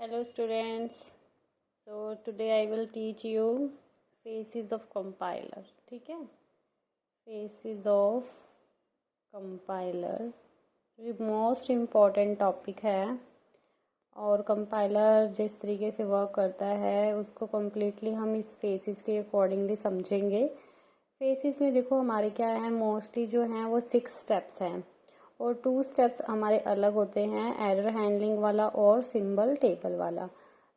Hello students. So today I will teach you phases of compiler. ठीक है, phases of compiler ये most important topic है और compiler जिस तरीके से वर्क करता है उसको कम्प्लीटली हम इस फेसेस के अकॉर्डिंगली समझेंगे। फेसेस में देखो हमारे क्या है, मोस्टली जो हैं वो 6 स्टेप्स हैं और 2 स्टेप्स हमारे अलग होते हैं, एरर हैंडलिंग वाला और सिंबल टेबल वाला।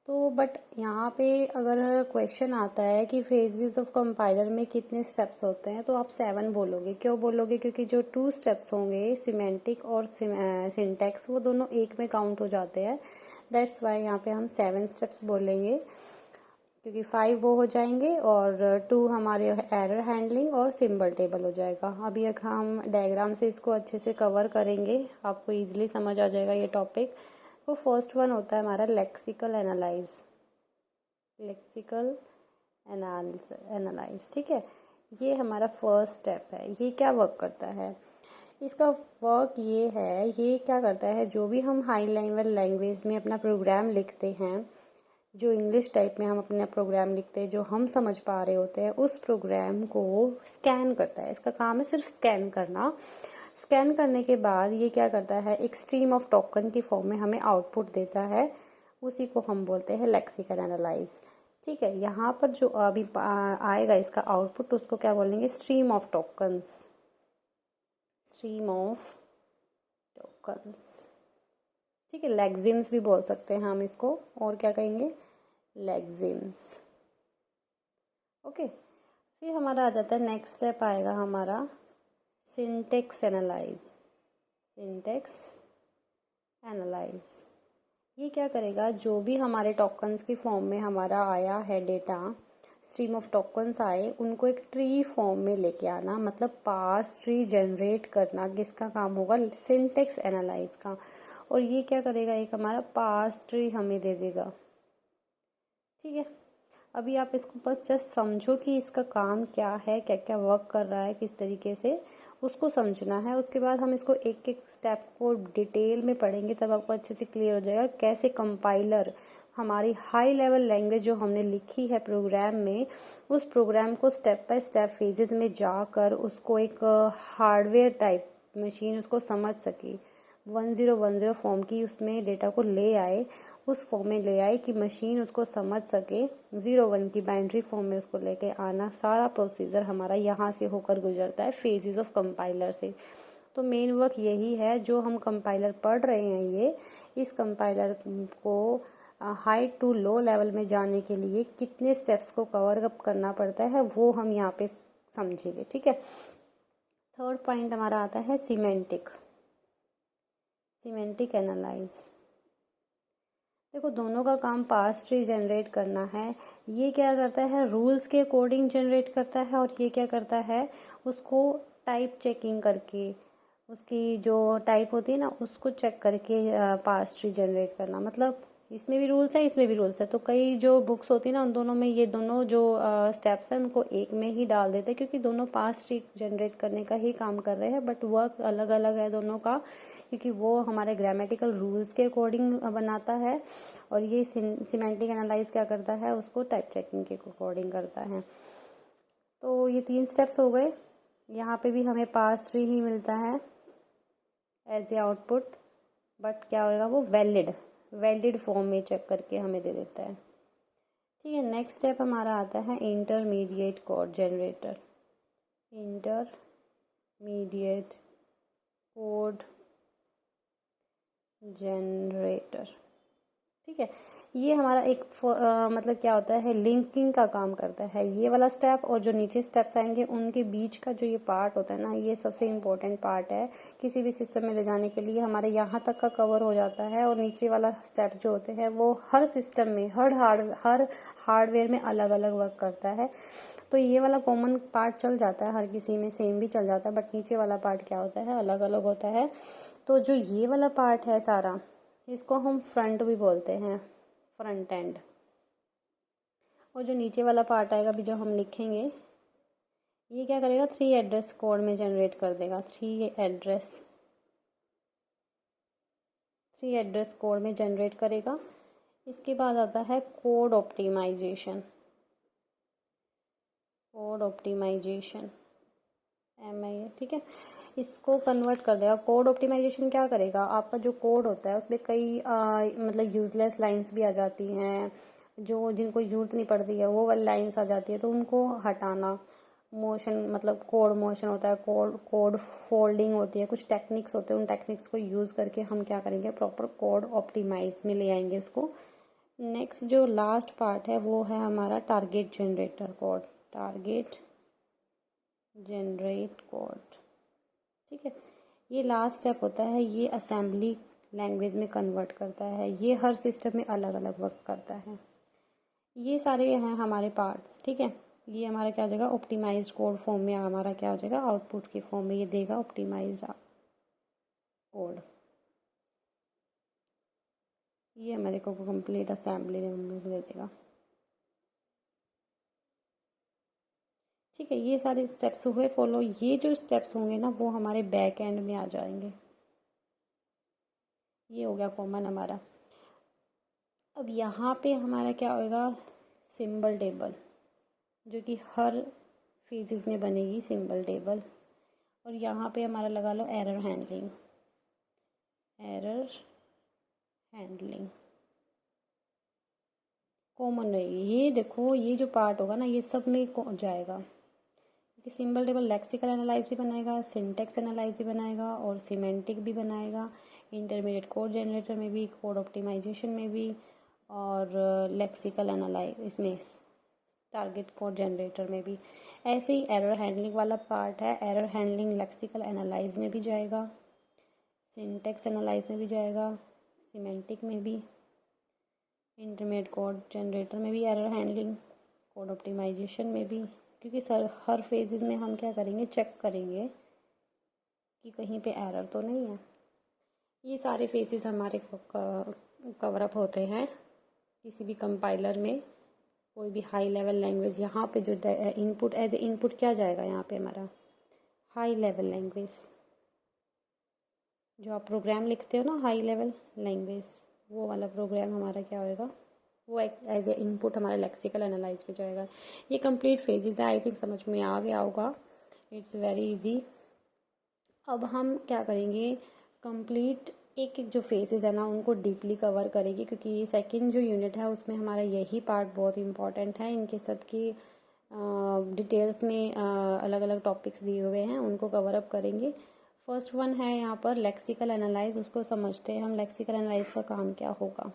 तो बट यहाँ पे अगर क्वेश्चन आता है कि फेजेस ऑफ कंपाइलर में कितने स्टेप्स होते हैं तो आप 7 बोलोगे। क्यों बोलोगे? क्योंकि जो 2 स्टेप्स होंगे सिमेंटिक और सिंटैक्स वो दोनों एक में काउंट हो जाते हैं। दैट्स वाई यहाँ पे हम 7 स्टेप्स बोलेंगे, क्योंकि 5 वो हो जाएंगे और 2 हमारे एरर हैंडलिंग और सिंबल टेबल हो जाएगा। अभी हम डायग्राम से इसको अच्छे से कवर करेंगे, आपको इजीली समझ आ जाएगा ये टॉपिक। तो फर्स्ट वन होता है हमारा लेक्सिकल एनालाइज। लेक्सिकल एनालाइज, ठीक है, ये हमारा फर्स्ट स्टेप है। ये क्या वर्क करता है? इसका वर्क ये है, ये क्या करता है, जो भी हम हाई लेवल लैंग्वेज में अपना प्रोग्राम लिखते हैं, जो इंग्लिश टाइप में हम अपना प्रोग्राम लिखते हैं, जो हम समझ पा रहे होते हैं, उस प्रोग्राम को स्कैन करता है। इसका काम है सिर्फ स्कैन करना। स्कैन करने के बाद ये क्या करता है, एक स्ट्रीम ऑफ टोकन की फॉर्म में हमें आउटपुट देता है। उसी को हम बोलते हैं लेक्सिकल एनालाइज। ठीक है, यहाँ पर जो अभी आएगा इसका आउटपुट, उसको क्या बोलेंगे? Stream of tokens. Stream of tokens, ठीक है, लेक्सिम्स भी बोल सकते हैं हम इसको। और क्या कहेंगे? लेक्सिम्स। ओके, फिर हमारा आ जाता है नेक्स्ट स्टेप आएगा हमारा सिंटेक्स एनालाइज। सिंटेक्स एनालाइज ये क्या करेगा, जो भी हमारे टोकन्स की फॉर्म में हमारा आया है डेटा, स्ट्रीम ऑफ टोकन्स आए, उनको एक ट्री फॉर्म में लेके आना, मतलब पार्स ट्री जनरेट करना। किसका काम होगा? सिंटेक्स एनालाइज का। और ये क्या करेगा, एक हमारा पार्स ट्री हमें दे देगा। ठीक है, अभी आप इसको बस जस्ट समझो कि इसका काम क्या है, क्या क्या वर्क कर रहा है, किस तरीके से उसको समझना है। उसके बाद हम इसको एक एक स्टेप को डिटेल में पढ़ेंगे, तब आपको अच्छे से क्लियर हो जाएगा कैसे कंपाइलर हमारी हाई लेवल लैंग्वेज जो हमने लिखी है प्रोग्राम में, उस प्रोग्राम को स्टेप बाय स्टेप फेजेस में जाकर उसको एक हार्डवेयर टाइप मशीन उसको समझ सके। 1010 फॉर्म की उसमें डेटा को ले आए, उस फॉर्म में ले आए कि मशीन उसको समझ सके। 01 की बाइनरी फॉर्म में उसको लेके आना, सारा प्रोसीजर हमारा यहाँ से होकर गुजरता है फेजेस ऑफ कंपाइलर से। तो मेन वर्क यही है जो हम कंपाइलर पढ़ रहे हैं। ये इस कंपाइलर को हाई टू लो लेवल में जाने के लिए कितने स्टेप्स को कवर अप करना पड़ता है वो हम यहाँ पे समझेंगे। ठीक है, थर्ड पॉइंट हमारा आता है सिमेंटिक। Semantic analyse. देखो दोनों का काम पार्स ट्री जनरेट करना है। ये क्या करता है, रूल्स के अकॉर्डिंग जनरेट करता है, और ये क्या करता है, उसको टाइप चेकिंग करके, उसकी जो टाइप होती है ना उसको चेक करके पार्स ट्री जनरेट करना। मतलब इसमें भी रूल्स है, इसमें भी रूल्स है। तो कई जो बुक्स होती है ना उन दोनों में ये दोनों जो स्टेप्स हैं उनको एक में ही डाल देते हैं, क्योंकि दोनों पार्स ट्री जनरेट करने का ही काम कर रहे हैं, बट वर्क अलग अलग है दोनों का, क्योंकि वो हमारे ग्रामेटिकल रूल्स के अकॉर्डिंग बनाता है और ये सिमेंटिक एनालाइज क्या करता है, उसको टाइप चेकिंग के अकॉर्डिंग करता है। तो ये 3 स्टेप्स हो गए। यहाँ पे भी हमें पार्स ट्री ही मिलता है एज ए आउटपुट, बट क्या होगा, वो वैलिड फॉर्म में चेक करके हमें दे देता है। ठीक है, नेक्स्ट स्टेप हमारा आता है intermediate code generator. Intermediate code generator, ठीक है, ये हमारा एक मतलब क्या होता है, लिंकिंग का काम करता है। ये वाला स्टेप और जो नीचे स्टेप्स आएंगे उनके बीच का जो ये पार्ट होता है ना, ये सबसे इम्पोर्टेंट पार्ट है किसी भी सिस्टम में ले जाने के लिए। हमारे यहाँ तक का कवर हो जाता है और नीचे वाला स्टेप जो होते हैं वो हर सिस्टम में, हर हार्डवेयर में अलग अलग वर्क करता है। तो ये वाला कॉमन पार्ट चल जाता है, हर किसी में सेम भी चल जाता है, बट नीचे वाला पार्ट क्या होता है, अलग अलग होता है। तो जो ये वाला पार्ट है सारा, इसको हम फ्रंट भी बोलते हैं, फ्रंट एंड। और जो नीचे वाला पार्ट आएगा भी जो हम लिखेंगे, ये क्या करेगा, 3 एड्रेस कोड में जनरेट कर देगा। 3 एड्रेस कोड में जनरेट करेगा। इसके बाद आता है code optimization. Code optimization MI, ठीक है, इसको कन्वर्ट कर देगा। कोड ऑप्टिमाइजेशन क्या करेगा, आपका जो कोड होता है उसमें कई मतलब यूजलेस लाइंस भी आ जाती हैं, जो जिनको ज़रूरत नहीं पड़ती है वो वाली लाइंस आ जाती है, तो उनको हटाना। मोशन मतलब कोड मोशन होता है, कोड फोल्डिंग होती है, कुछ टेक्निक्स होते हैं, उन टेक्निक्स को यूज़ करके हम क्या करेंगे, प्रॉपर कोड ऑप्टिमाइज में ले आएंगे इसको। नेक्स्ट जो लास्ट पार्ट है वो है हमारा target generator code, target generate code, ठीक है। ये लास्ट स्टेप होता है, ये असेंबली लैंग्वेज में कन्वर्ट करता है, ये हर सिस्टम में अलग अलग वर्क करता है। ये सारे हैं हमारे पार्ट्स, ठीक है। ये हमारा क्या हो जाएगा, ऑप्टिमाइज्ड कोड फॉर्म में हमारा क्या हो जाएगा, आउटपुट की फॉर्म में ये देगा ऑप्टिमाइज्ड कोड। ये हमारे को कंप्लीट असेंबली में दे देगा, ठीक है। ये सारे स्टेप्स हुए फॉलो। ये जो स्टेप्स होंगे ना वो हमारे बैक एंड में आ जाएंगे। ये हो गया कॉमन हमारा। अब यहाँ पे हमारा क्या होगा, सिंबल टेबल, जो कि हर फेजेस में बनेगी सिंबल टेबल। और यहाँ पे हमारा लगा लो error handling, error handling common रहेगी। ये देखो ये जो पार्ट होगा ना ये सब में जाएगा, क्योंकि सिंबल टेबल लेक्सिकल एनालाइज भी बनाएगा, सिंटेक्स एनालाइज भी बनाएगा और सिमेंटिक भी बनाएगा, इंटरमीडिएट कोड जनरेटर में भी, कोड ऑप्टिमाइजेशन में भी, और लेक्सिकल एनालाइज इसमें टारगेट कोड जनरेटर में भी। ऐसे ही एरर हैंडलिंग वाला पार्ट है, एरर हैंडलिंग लेक्सिकल एनालाइज में भी जाएगा, सिंटेक्स एनालाइज में भी जाएगा, सिमेंटिक में भी, इंटरमीडिएट कोड जनरेटर में भी एरर हैंडलिंग, कोड ऑप्टिमाइजेशन में भी। क्योंकि सर हर फेजेस में हम क्या करेंगे, चेक करेंगे कि कहीं पे एरर तो नहीं है। ये सारे फेजेस हमारे कवर अप होते हैं किसी भी कंपाइलर में, कोई भी हाई लेवल लैंग्वेज। यहाँ पे जो इनपुट एज ए इनपुट क्या जाएगा, यहाँ पे हमारा हाई लेवल लैंग्वेज, जो आप प्रोग्राम लिखते हो ना हाई लेवल लैंग्वेज, वो वाला प्रोग्राम हमारा क्या होएगा, वो एज ए इनपुट हमारा लेक्सिकल एनालाइज पे जाएगा। ये कंप्लीट फेजेस है, आई थिंक समझ में आ गया होगा, इट्स वेरी इजी। अब हम क्या करेंगे, कंप्लीट एक एक जो फेजेस है ना उनको डीपली कवर करेंगे, क्योंकि ये सेकंड जो यूनिट है उसमें हमारा यही पार्ट बहुत इंपॉर्टेंट है। इनके सबकी डिटेल्स में अलग अलग टॉपिक्स दिए हुए हैं, उनको कवर अप करेंगे। फर्स्ट वन है यहाँ पर लेक्सिकल एनालाइज, उसको समझते हैं हम लेक्सिकल एनालाइज का काम क्या होगा।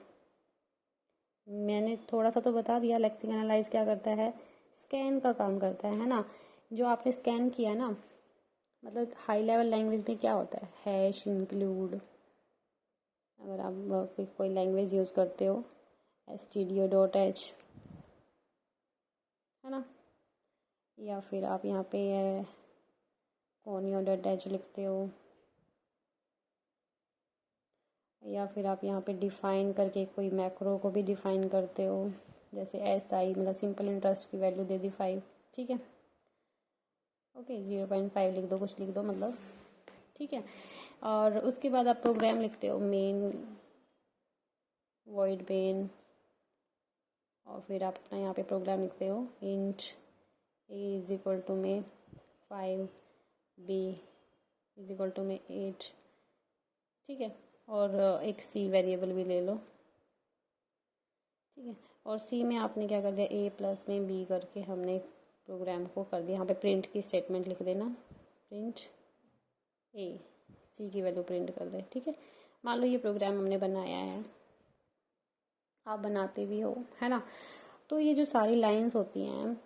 मैंने थोड़ा सा तो बता दिया, लेक्सिकल एनालाइज क्या करता है, स्कैन का काम करता है ना। जो आपने स्कैन किया ना, मतलब हाई लेवल लैंग्वेज में क्या होता है, हैश इंक्लूड, अगर आप कोई लैंग्वेज यूज़ करते हो stdio.h है ना, या फिर आप यहाँ पे conio.h लिखते हो, या फिर आप यहाँ पे डिफ़ाइन करके कोई मैक्रो को भी डिफ़ाइन करते हो, जैसे SI मतलब सिंपल इंटरेस्ट की वैल्यू दे दी 5, ठीक है, ओके 0.5 लिख दो, कुछ लिख दो मतलब, ठीक है। और उसके बाद आप प्रोग्राम लिखते हो मेन वॉइड मेन, और फिर आप अपना यहाँ पे प्रोग्राम लिखते हो int a is equal to में 5, b इज इक्वल टू में 8, ठीक है। और एक c वेरिएबल भी ले लो, ठीक है। और c में आपने क्या कर दिया, a प्लस में b करके हमने प्रोग्राम को कर दिया। यहाँ पे प्रिंट की स्टेटमेंट लिख देना, प्रिंट a, c की वैल्यू प्रिंट कर दे, ठीक है। मान लो ये प्रोग्राम हमने बनाया है, आप बनाते भी हो, है ना। तो ये जो सारी लाइंस होती हैं,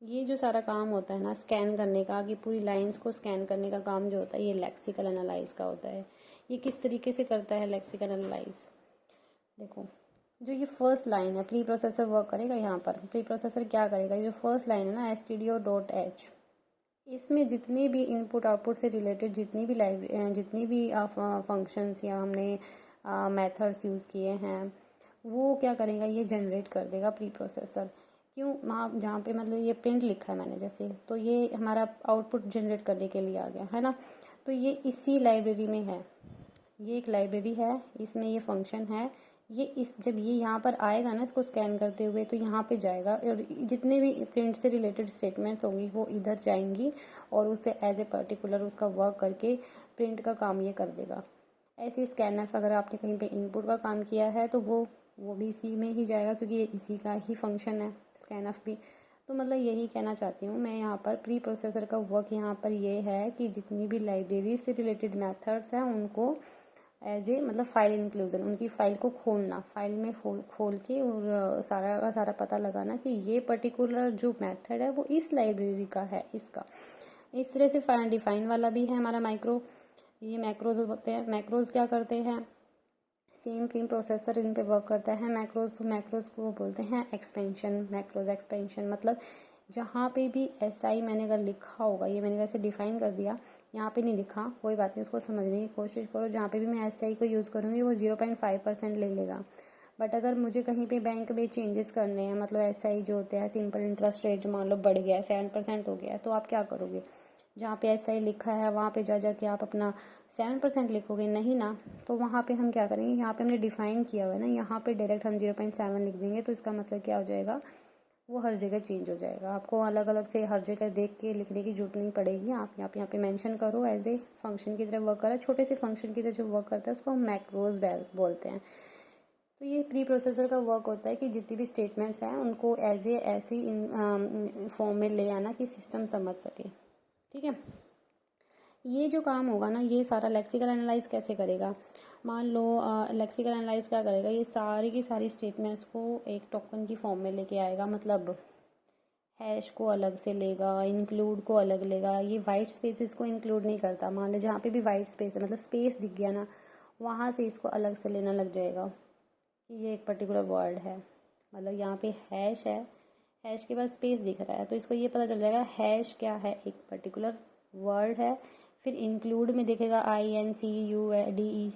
ये जो सारा काम होता है ना स्कैन करने का, कि पूरी लाइंस को स्कैन करने का काम जो होता है ये लेक्सिकल एनालाइज का होता है। ये किस तरीके से करता है लेक्सिकल एनालाइज, देखो जो ये फर्स्ट लाइन है, प्री प्रोसेसर वर्क करेगा यहाँ पर। प्री प्रोसेसर क्या करेगा, ये जो फर्स्ट लाइन है ना stdio.h, इसमें जितनी भी इनपुट आउटपुट से रिलेटेड जितनी भी फंक्शंस या हमने मेथड्स यूज़ किए हैं वो क्या करेगा, ये जनरेट कर देगा प्री प्रोसेसर। क्यों, वहाँ जहाँ पे मतलब ये प्रिंट लिखा है मैंने जैसे, तो ये हमारा आउटपुट जनरेट करने के लिए आ गया है ना। तो ये इसी लाइब्रेरी में है, ये एक लाइब्रेरी है, इसमें ये फंक्शन है, जब ये यहाँ पर आएगा ना इसको स्कैन करते हुए, तो यहाँ पे जाएगा और जितने भी प्रिंट से रिलेटेड स्टेटमेंट्स होंगी वो इधर जाएंगी और उससे एज ए पर्टिकुलर उसका वर्क करके प्रिंट का काम ये कर देगा। ऐसे ही स्कैनफ अगर आपने कहीं पे इनपुट का काम किया है तो वो भी इसी में ही जाएगा, क्योंकि ये इसी का ही फंक्शन है स्कैनफ भी। तो मतलब यही कहना चाहती हूँ मैं यहाँ पर, प्री प्रोसेसर का वर्क यहाँ पर ये है कि जितनी भी लाइब्रेरी से रिलेटेड मेथड्स हैं उनको एज ए मतलब फाइल इंक्लूजन, उनकी फ़ाइल को खोलना, फाइल में खोल के और सारा का सारा पता लगाना कि ये पर्टिकुलर जो मेथड है वो इस लाइब्रेरी का है, इसका। इस तरह से डिफाइन वाला भी है हमारा माइक्रो। ये मैक्रोज होते हैं। मैक्रोज क्या करते हैं, सेम प्री प्रोसेसर इन पे वर्क करता है। मैक्रोज को वो बोलते हैं एक्सपेंशन। मैक्रोज एक्सपेंशन मतलब जहाँ पे भी SI मैंने अगर लिखा होगा, ये मैंने वैसे डिफाइन कर दिया, यहाँ पे नहीं लिखा, कोई बात नहीं, उसको समझने की कोशिश करो। जहाँ पे भी मैं SI को यूज़ करूँगी वो 0.5% ले लेगा। बट अगर मुझे कहीं पे बैंक में चेंजेस करने हैं, मतलब SI जो होते हैं सिंपल इंटरेस्ट रेट मान लो बढ़ गया है, 7% हो गया है, तो आप क्या करोगे, जहाँ पे SI लिखा है वहाँ पे जा के आप अपना 7% लिखोगे? नहीं ना। तो वहाँ पे हम क्या करेंगे, यहाँ पे हमने डिफाइन किया हुआ है ना, यहाँ पे डायरेक्ट हम 0.7 लिख देंगे। तो इसका मतलब क्या हो जाएगा, वो हर जगह चेंज हो जाएगा। आपको अलग अलग से हर जगह देख के लिखने की जरूरत नहीं पड़ेगी। आप यहाँ पे मेंशन करो एज ए फंक्शन की तरह वर्क कर रहा है। छोटे से फंक्शन की तरह जो वर्क करता है उसको हम मैक्रोज बोलते हैं। तो ये प्री प्रोसेसर का वर्क होता है कि जितनी भी स्टेटमेंट्स हैं उनको एज ए ऐसी फॉर्म में ले आना कि सिस्टम समझ सके। ठीक है, ये जो काम होगा ना, ये सारा लेक्सिकल एनालाइज कैसे करेगा, मान लो लेक्सिकल एनालाइज क्या करेगा, ये सारी की सारी स्टेटमेंट्स को एक टोकन की फॉर्म में लेके आएगा। मतलब हैश को अलग से लेगा, इंक्लूड को अलग लेगा। ये वाइट स्पेसेस को इंक्लूड नहीं करता। मान लो जहाँ पे भी वाइट स्पेस है, मतलब स्पेस दिख गया ना, वहाँ से इसको अलग से लेना लग जाएगा कि ये एक पर्टिकुलर वर्ड है। मतलब यहाँ पे हैश है, हैश के बाद स्पेस दिख रहा है, तो इसको ये पता चल जाएगा हैश क्या है, एक पर्टिकुलर वर्ड है। फिर इंक्लूड में देखेगा INCUDE,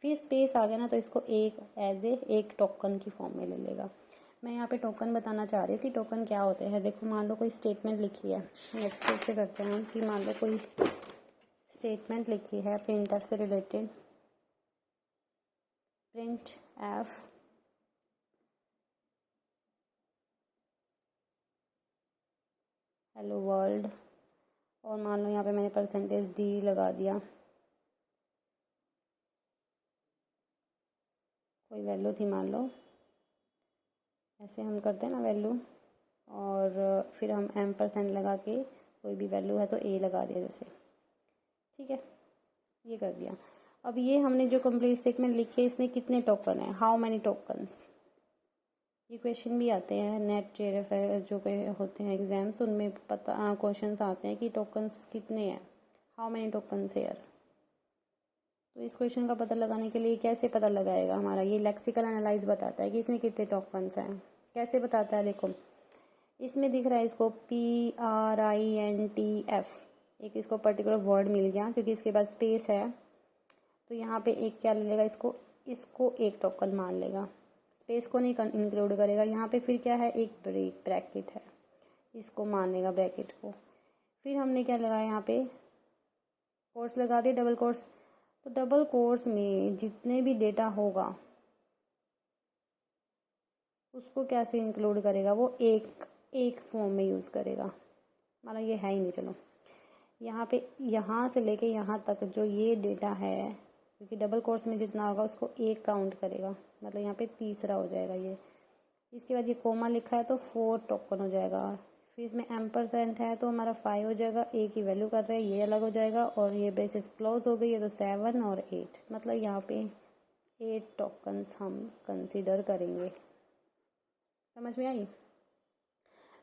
फिर स्पेस आ गया ना, तो इसको एक टोकन की फॉर्म में ले लेगा। मैं यहाँ पे टोकन बताना चाह रही हूँ कि टोकन क्या होते हैं। देखो मान लो कोई स्टेटमेंट लिखी है, नेक्स्ट पेज पे करते हैं हम, कि मान लो कोई स्टेटमेंट लिखी है printf से रिलेटेड, printf हेलो वर्ल्ड, और मान लो यहाँ पे मैंने %d लगा दिया, कोई वैल्यू थी मान लो, ऐसे हम करते हैं ना वैल्यू, और फिर हम M% लगा के कोई भी वैल्यू है तो A लगा दिया जैसे। ठीक है, ये कर दिया। अब ये हमने जो कंप्लीट स्टेटमेंट लिखी है, इसमें कितने टोकन है, हाउ मैनी टोकन्स, ये क्वेश्चन भी आते हैं नेट JRF जो होते हैं एग्जाम्स, उनमें पता क्वेश्चंस आते हैं कि टोकन्स कितने हैं, हाउ मैनी टोकन्स हेयर। तो इस क्वेश्चन का पता लगाने के लिए कैसे पता लगाएगा हमारा, ये लेक्सिकल एनालाइज बताता है कि इसमें कितने टोकन्स हैं। कैसे बताता है, देखो इसमें दिख रहा है इसको PRINTF, एक इसको पर्टिकुलर वर्ड मिल गया क्योंकि इसके बाद स्पेस है, तो यहाँ पे एक क्या ले लेगा, इसको एक टोकन मान लेगा, स्पेस को नहीं इंक्लूड करेगा। यहाँ पे फिर क्या है, एक ब्रैकेट है, इसको मान लेगा ब्रैकेट को। फिर हमने क्या लगाया, यहाँ पे कोर्स लगा दिया, डबल कोर्स। तो डबल कोर्स में जितने भी डेटा होगा उसको कैसे इंक्लूड करेगा, वो एक फॉर्म में यूज़ करेगा। माना ये है ही नहीं, चलो यहाँ पे यहाँ से लेके यहाँ तक जो ये डेटा है, क्योंकि डबल कोर्स में जितना होगा उसको एक काउंट करेगा, मतलब यहाँ पे तीसरा हो जाएगा ये। इसके बाद ये कोमा लिखा है तो 4 टोकन हो जाएगा। फिर इसमें M% है तो हमारा 5 हो जाएगा, A की वैल्यू कर रहे हैं, ये अलग हो जाएगा, और ये बेसिस क्लोज हो गई है तो 7 और 8, मतलब यहाँ पे 8 टोकन्स हम कंसीडर करेंगे। समझ में आई?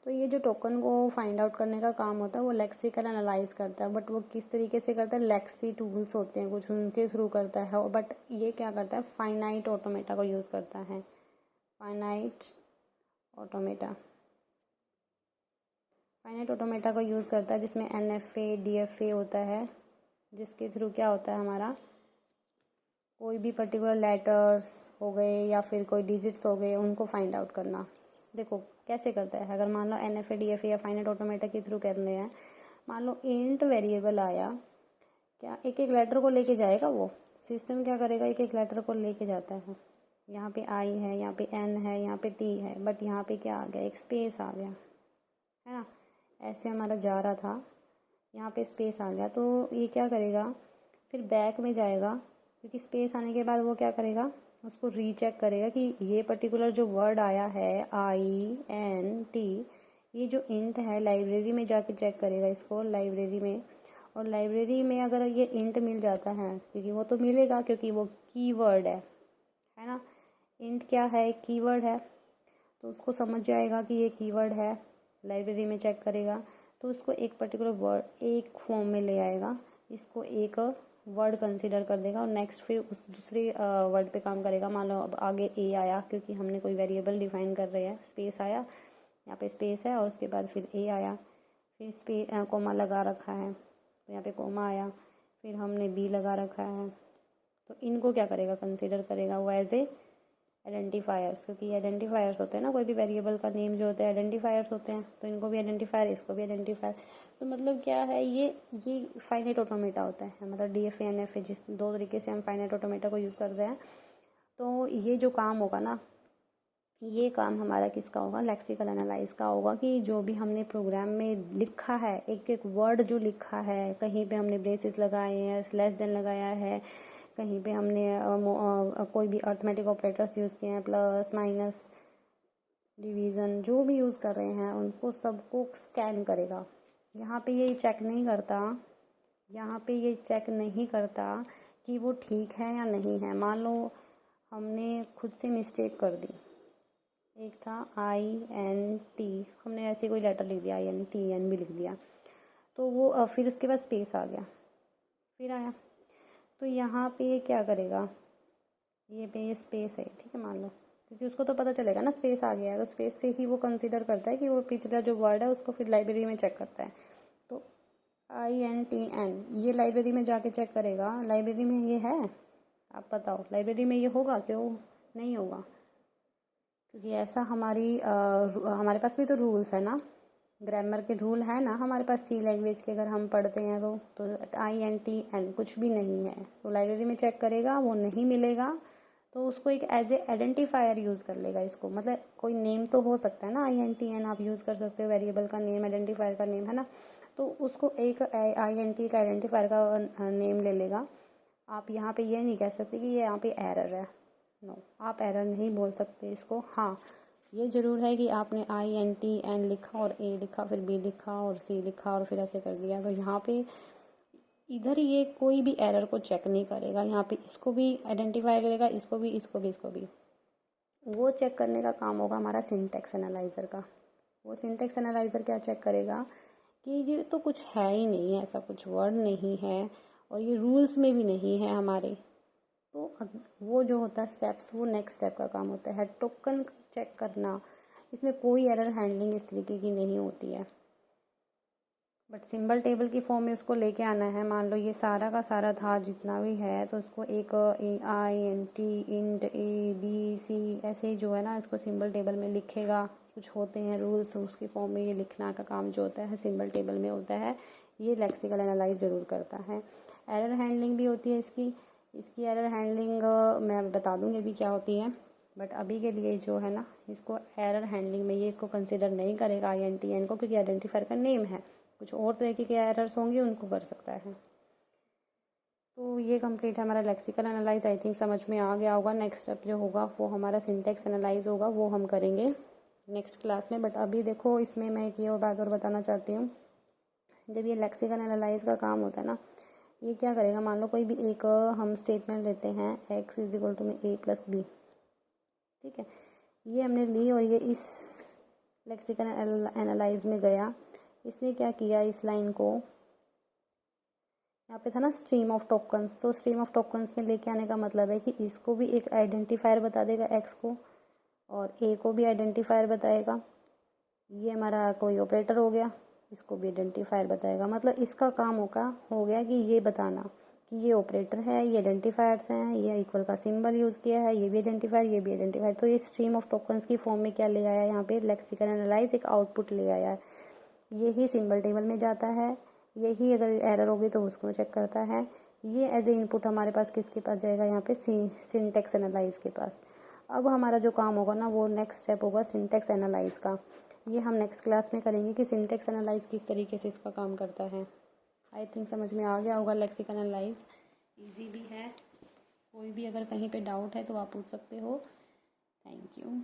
तो ये जो टोकन को फाइंड आउट करने का काम होता है वो लेक्सिकल एनालाइज करता है, बट वो किस तरीके से करता है, लेक्सी टूल्स होते हैं कुछ, उनके थ्रू करता है। बट ये क्या करता है, फाइनाइट ऑटोमेटा को यूज़ करता है, फाइनाइट ऑटोमेटा को यूज़ करता है, जिसमें NFA DFA होता है, जिसके थ्रू क्या होता है हमारा, कोई भी पर्टिकुलर लेटर्स हो गए या फिर कोई डिजिट्स हो गए, उनको फाइंड आउट करना। देखो कैसे करता है, अगर मान लो NFA DFA या फाइनाइट ऑटोमेटा के थ्रू करने हैं, मान लो इंट वेरिएबल आया, क्या एक एक लेटर को लेके जाएगा, वो सिस्टम क्या करेगा, एक एक लेटर को लेके जाता है। यहाँ पे आई है, यहाँ पे एन है, यहाँ पे टी है, बट यहाँ पे क्या आ गया, एक स्पेस आ गया, है ना। ऐसे हमारा जा रहा था, यहाँ पे स्पेस आ गया, तो ये क्या करेगा, फिर बैक में जाएगा, क्योंकि स्पेस आने के बाद वो क्या करेगा, उसको रीचेक करेगा कि ये पर्टिकुलर जो वर्ड आया है आई एन टी, ये जो इंट है, लाइब्रेरी में जाके चेक करेगा इसको, लाइब्रेरी में। और लाइब्रेरी में अगर ये इंट मिल जाता है, क्योंकि वो तो मिलेगा क्योंकि वो कीवर्ड है ना। इंट क्या है, एक कीवर्ड है, तो उसको समझ जाएगा कि ये कीवर्ड है, लाइब्रेरी में चेक करेगा, तो उसको एक पर्टिकुलर वर्ड एक फॉर्म में ले आएगा, इसको एक वर्ड कंसीडर कर देगा और नेक्स्ट फिर उस दूसरे वर्ड पे काम करेगा। मान लो अब आगे ए आया, क्योंकि हमने कोई वेरिएबल डिफाइन कर रहे हैं, स्पेस आया, यहाँ पे स्पेस है और उसके बाद फिर ए आया, फिर कोमा लगा रखा है, तो यहाँ पे कोमा आया, फिर हमने बी लगा रखा है, तो इनको क्या करेगा, कंसीडर करेगा वो एज ए आइडेंटिफायर्स, क्योंकि आइडेंटिफायर्स होते हैं ना, कोई भी वेरिएबल का नेम जो होता है आइडेंटिफायर्स होते हैं, तो इनको भी आइडेंटिफायर, इसको भी आइडेंटिफायर। तो मतलब क्या है, ये फाइनाइट ऑटोमेटा होता है, मतलब DFA जिस दो तरीके से हम फाइनाइट ऑटोमेटा को यूज़ करते हैं। तो ये जो काम होगा ना, ये काम हमारा किसका होगा, लेक्सिकल एनालाइज का होगा, कि जो भी हमने प्रोग्राम में लिखा है, एक एक वर्ड जो लिखा है, कहीं पे हमने ब्रेसेस लगाए हैं, लेस देन लगाया है, कहीं पे हमने कोई भी अर्थमेटिक ऑपरेटर्स यूज़ किए हैं, प्लस माइनस डिवीज़न जो भी यूज़ कर रहे हैं, उनको सबको स्कैन करेगा। यहाँ पे ये चेक नहीं करता, यहाँ पे ये चेक नहीं करता कि वो ठीक है या नहीं है। मान लो हमने खुद से मिस्टेक कर दी, एक था INT, हमने ऐसे कोई लेटर लिख दिया, INTN भी लिख दिया, तो वो फिर उसके बाद स्पेस आ गया, फिर आया, तो यहाँ पे ये क्या करेगा, ये पे स्पेस है, ठीक है मान लो, क्योंकि उसको तो पता चलेगा ना स्पेस आ गया है, तो स्पेस से ही वो कंसीडर करता है कि वो पिछला जो वर्ड है उसको फिर लाइब्रेरी में चेक करता है। तो INTN ये लाइब्रेरी में जाके चेक करेगा, लाइब्रेरी में ये है, आप बताओ लाइब्रेरी में ये होगा, क्यों नहीं होगा, क्योंकि ऐसा हमारे पास भी तो रूल्स है ना, ग्रामर के रूल है ना हमारे पास, C लैंग्वेज के अगर हम पढ़ते हैं तो INTN कुछ भी नहीं है, तो लाइब्रेरी में चेक करेगा, वो नहीं मिलेगा, तो उसको एक एज ए आइडेंटिफायर यूज़ कर लेगा इसको। मतलब कोई नेम तो हो सकता है ना, INTN आप यूज़ कर सकते हो, वेरिएबल का नेम, आइडेंटिफायर का नेम, है ना, तो उसको एक INT का आइडेंटिफायर का नेम ले लेगा। आप यहाँ पे ये नहीं कह सकते कि ये यहाँ पे एरर है, नो, आप एरर नहीं बोल सकते इसको। हाँ, ये ज़रूर है कि आपने INTN लिखा और A लिखा, फिर B लिखा और C लिखा और फिर ऐसे कर दिया, तो यहाँ पे इधर ये कोई भी एरर को चेक नहीं करेगा, यहाँ पे इसको भी आइडेंटिफाई करेगा, इसको भी, इसको भी, इसको भी। वो चेक करने का काम होगा हमारा सिंटेक्स एनालाइज़र का। वो सिंटेक्स एनालाइज़र क्या चेक करेगा कि ये तो कुछ है ही नहीं है, ऐसा कुछ वर्ड नहीं है और ये रूल्स में भी नहीं है हमारे, तो वो जो होता है स्टेप्स, वो नेक्स्ट स्टेप का काम होता है टोकन चेक करना। इसमें कोई एरर हैंडलिंग इस तरीके की नहीं होती है, बट सिंबल टेबल की फॉर्म में उसको लेके आना है। मान लो ये सारा का सारा था जितना भी है, तो उसको एक INT इंट ABC ऐसे जो है ना, इसको सिंबल टेबल में लिखेगा। कुछ होते हैं रूल्स, उसकी फॉर्म में ये लिखना का काम जो होता है सिंबल टेबल में होता है, ये लेक्सिकल एनालाइज ज़रूर करता है। एरर हैंडलिंग भी होती है इसकी एरर हैंडलिंग मैं बता दूँगी अभी क्या होती है, बट अभी के लिए जो है ना, इसको एरर हैंडलिंग में ये इसको कंसिडर नहीं करेगा INTN को, क्योंकि आइडेंटिफायर का नेम है। कुछ और तरीके के एरर्स होंगे उनको कर सकता है। तो ये कंप्लीट है हमारा लेक्सिकल एनालाइज। आई थिंक समझ में आ गया होगा। नेक्स्ट स्टेप जो होगा वो हमारा सिंटेक्स एनालाइज होगा, वो हम करेंगे नेक्स्ट क्लास में। बट अभी देखो, इसमें मैं एक ये बात और बताना चाहती हूँ, जब ये लेक्सिकल एनालाइज का काम होता है ना, ये क्या करेगा, मान लो कोई भी एक हम स्टेटमेंट लेते हैं x = में a+b, ठीक है, ये हमने ली और ये इस लेक्सिकल एनालाइज में गया। इसने क्या किया, इस लाइन को, यहाँ पे था ना स्ट्रीम ऑफ टोकन्स, तो स्ट्रीम ऑफ टोकन्स में लेके आने का मतलब है कि इसको भी एक आइडेंटिफायर बता देगा x को, और a को भी आइडेंटिफायर बताएगा। ये हमारा कोई ऑपरेटर हो गया, इसको भी आइडेंटिफायर बताएगा। मतलब इसका काम हो गया कि ये बताना कि ये ऑपरेटर है, ये आइडेंटिफायर्स हैं, ये इक्वल का सिंबल यूज़ किया है, ये भी आइडेंटिफायर, ये भी आइडेंटिफायर। तो ये स्ट्रीम ऑफ टोकन्स की फॉर्म में क्या ले आया, यहाँ पे लेक्सिकल एनालाइज एक आउटपुट ले आया है। यही सिंबल टेबल में जाता है, यही अगर एरर होगी तो उसको चेक करता है। ये एज ए इनपुट हमारे पास किसके पास जाएगा, यहाँ पे सिंटेक्स एनालाइज के पास। अब हमारा जो काम होगा ना वो नेक्स्ट स्टेप होगा सिंटेक्स एनालाइज का। ये हम नेक्स्ट क्लास में करेंगे कि सिंटेक्स एनालाइज किस तरीके से इसका काम करता है। आई थिंक समझ में आ गया होगा। लेक्सिकल एनालाइज ईजी भी है, कोई भी अगर कहीं पे डाउट है तो आप पूछ सकते हो। Thank you.